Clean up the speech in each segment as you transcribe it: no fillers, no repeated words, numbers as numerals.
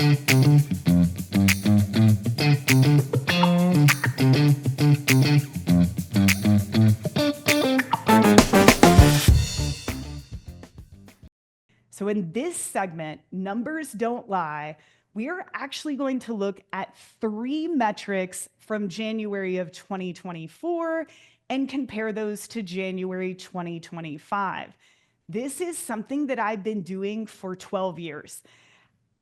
So in this segment, Numbers Don't Lie, we are actually going to look at 3 metrics from January of 2024 and compare those to January 2025. This is something that I've been doing for 12 years.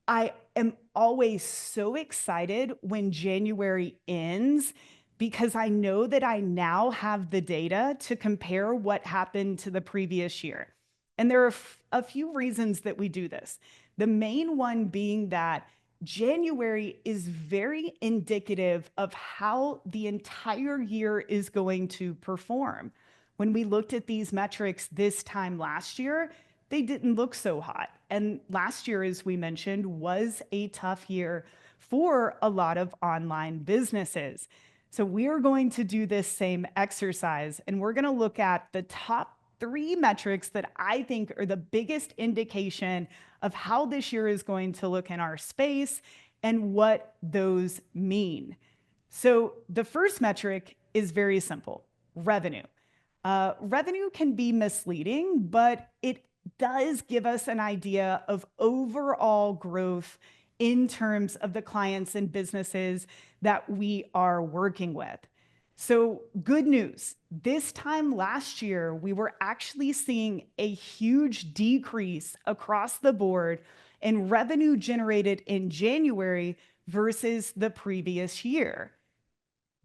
I am always so excited when January ends because I know that I now have the data to compare what happened to the previous year. And there are a few reasons that we do this. The main one being that January is very indicative of how the entire year is going to perform. When we looked at these metrics this time last year, they didn't look so hot. And last year, as we mentioned, was a tough year for a lot of online businesses. So we are going to do this same exercise, and we're going to look at the top 3 metrics that I think are the biggest indication of how this year is going to look in our space and what those mean. So the first metric is very simple: revenue. Revenue can be misleading, but it does give us an idea of overall growth in terms of the clients and businesses that we are working with. So good news, this time last year, we were actually seeing a huge decrease across the board in revenue generated in January versus the previous year.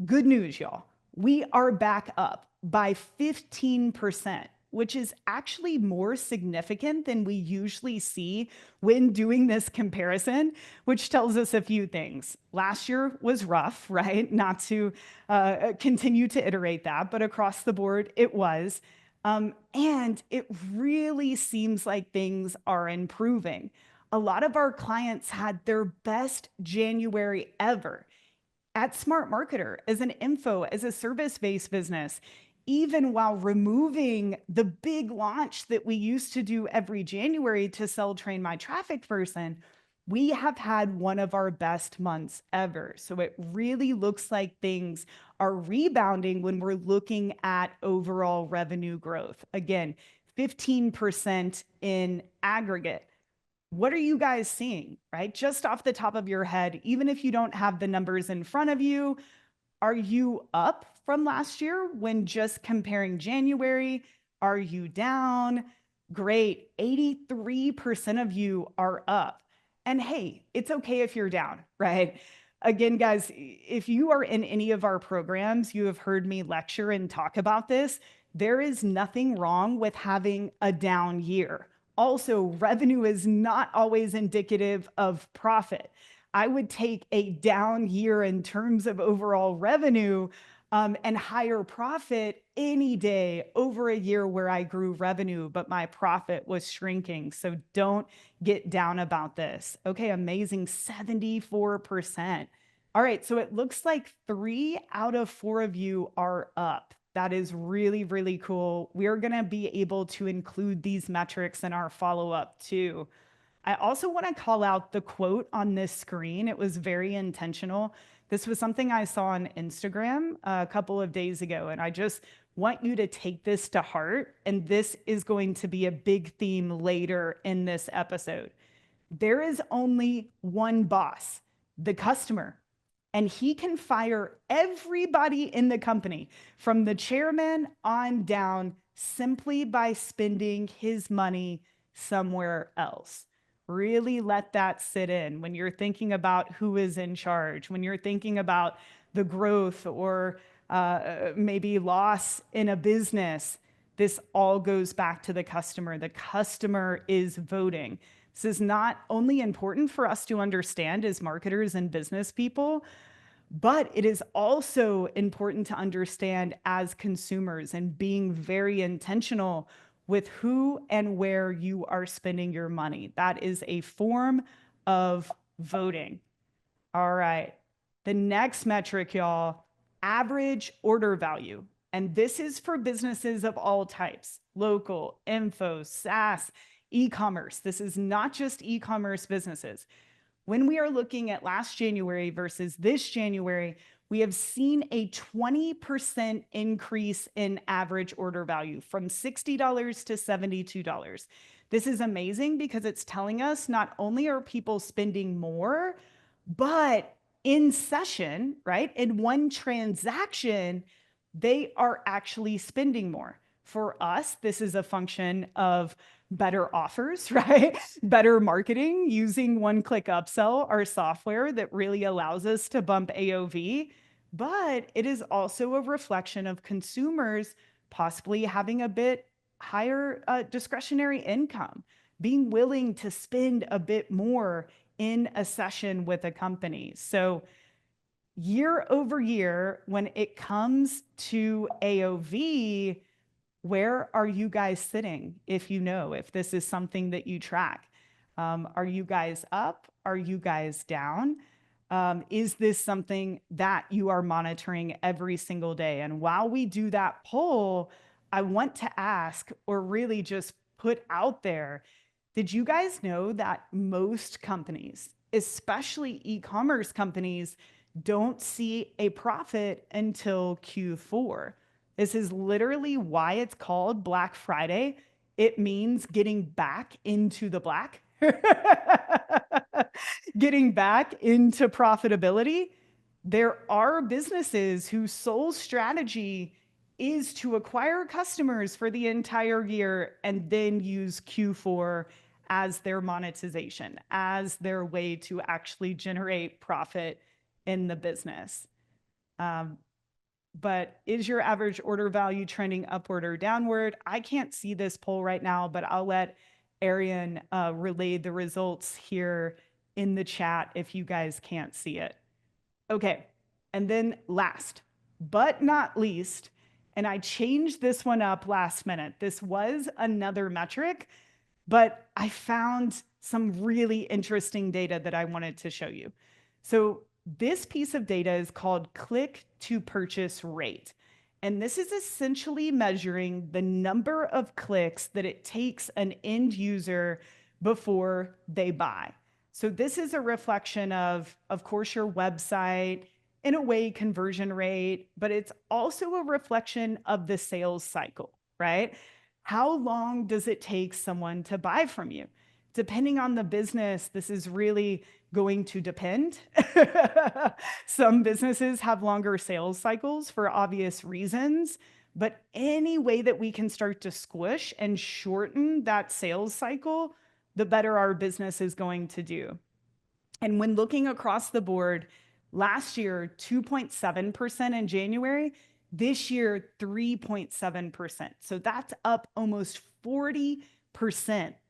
Good news, y'all. We are back up by 15%, which is actually more significant than we usually see when doing this comparison, which tells us a few things. Last year was rough, right? Not to continue to iterate that, but across the board, it was. And it really seems like things are improving. A lot of our clients had their best January ever. At Smart Marketer, as an info, as a service-based business, even while removing the big launch that we used to do every January to sell Train My Traffic Person, we have had one of our best months ever. So it really looks like things are rebounding when we're looking at overall revenue growth. Again, 15% in aggregate. What are you guys seeing, right? Just off the top of your head, even if you don't have the numbers in front of you, are you up from last year when just comparing January? Are you down? Great, 83% of you are up. And hey, it's okay if you're down, right? Again, guys, if you are in any of our programs, you have heard me lecture and talk about this. There is nothing wrong with having a down year. Also, revenue is not always indicative of profit. I would take a down year in terms of overall revenue and higher profit any day over a year where I grew revenue, but my profit was shrinking. So don't get down about this. Okay, amazing, 74%. All right, so it looks like 3 out of 4 of you are up. That is really, really cool. We're gonna be able to include these metrics in our follow-up too. I also want to call out the quote on this screen. It was very intentional. This was something I saw on Instagram a couple of days ago, and I just want you to take this to heart, and this is going to be a big theme later in this episode. There is only one boss, the customer, and he can fire everybody in the company, from the chairman on down, simply by spending his money somewhere else. Really let that sit in when you're thinking about who is in charge, when you're thinking about the growth or maybe loss in a business. This all goes back to the customer. The customer is voting. This is not only important for us to understand as marketers and business people, but it is also important to understand as consumers and being very intentional with who and where you are spending your money. That is a form of voting. All right. The next metric, y'all, average order value. And this is for businesses of all types: local, info, SaaS, e-commerce. This is not just e-commerce businesses. When we are looking at last January versus this January, we have seen a 20% increase in average order value from $60 to $72. This is amazing because it's telling us not only are people spending more, but in session, right? In one transaction, they are actually spending more. For us, this is a function of better offers, right? Better marketing using one-click upsell, our software that really allows us to bump AOV. But it is also a reflection of consumers possibly having a bit higher discretionary income, being willing to spend a bit more in a session with a company. So year over year, when it comes to AOV, where are you guys sitting? If you know, if this is something that you track, are you guys up? Are you guys down? Is this something that you are monitoring every single day? And while we do that poll, I want to ask, or really just put out there, did you guys know that most companies, especially e-commerce companies, don't see a profit until Q4? This is literally why it's called Black Friday. It means getting back into the black, getting back into profitability. There are businesses whose sole strategy is to acquire customers for the entire year and then use Q4 as their monetization, as their way to actually generate profit in the business. But is your average order value trending upward or downward? I can't see this poll right now, but I'll let Arian relay the results here in the chat if you guys can't see it. Okay, and then last but not least, and I changed this one up last minute. This was another metric, but I found some really interesting data that I wanted to show you. So this piece of data is called click to purchase rate. And this is essentially measuring the number of clicks that it takes an end user before they buy. So this is a reflection of course, your website, in a way, conversion rate, but it's also a reflection of the sales cycle, right? How long does it take someone to buy from you? Depending on the business, this is really going to depend. Some businesses have longer sales cycles for obvious reasons, but any way that we can start to squish and shorten that sales cycle, the better our business is going to do. And when looking across the board, last year, 2.7% in January, this year, 3.7%. So that's up almost 40%,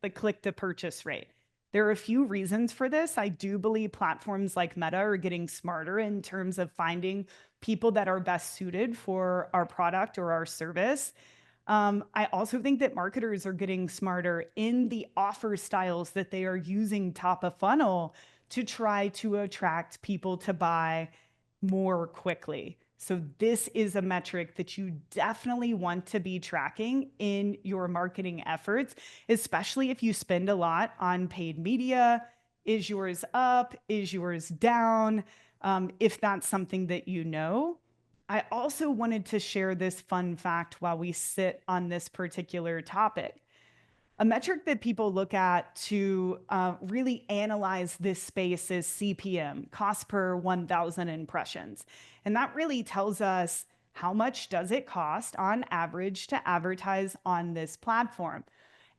the click to purchase rate. There are a few reasons for this. I do believe platforms like Meta are getting smarter in terms of finding people that are best suited for our product or our service. I also think that marketers are getting smarter in the offer styles that they are using top of funnel to try to attract people to buy more quickly. So this is a metric that you definitely want to be tracking in your marketing efforts, especially if you spend a lot on paid media. Is yours up? Is yours down? If that's something that you know. I also wanted to share this fun fact while we sit on this particular topic. A metric that people look at to really analyze this space is CPM, cost per 1,000 impressions. And that really tells us how much does it cost on average to advertise on this platform.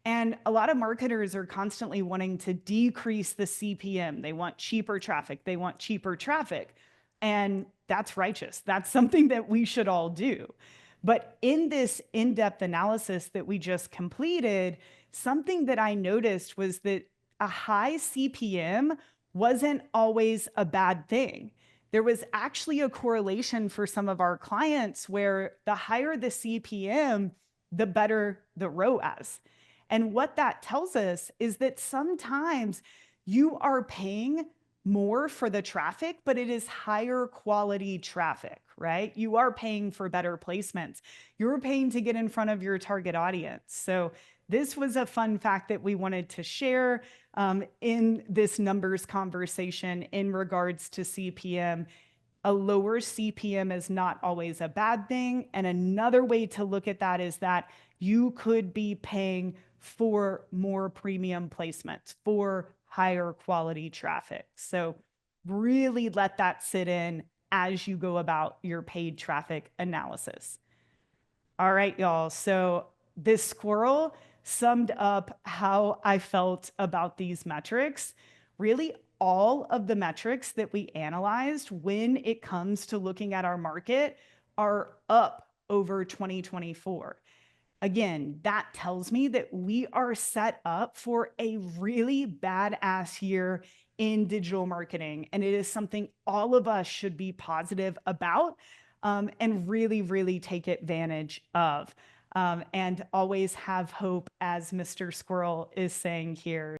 And a lot of marketers are constantly wanting to decrease the CPM. They want cheaper traffic. They want cheaper traffic. And that's righteous. That's something that we should all do. But in this in-depth analysis that we just completed, something that I noticed was that a high CPM wasn't always a bad thing. There was actually a correlation for some of our clients where the higher the CPM, the better the ROAS. And what that tells us is that sometimes you are paying more for the traffic, but it is higher quality traffic, right? You are paying for better placements. You're paying to get in front of your target audience. So this was a fun fact that we wanted to share in this numbers conversation in regards to CPM. A lower CPM is not always a bad thing. And another way to look at that is that you could be paying for more premium placements, for higher quality traffic. So really let that sit in as you go about your paid traffic analysis. All right, y'all. So this squirrel summed up how I felt about these metrics. Really, all of the metrics that we analyzed when it comes to looking at our market are up over 2024. Again, that tells me that we are set up for a really badass year in digital marketing. And it is something all of us should be positive about and really, really take advantage of. And always have hope, as Mr. Squirrel is saying here.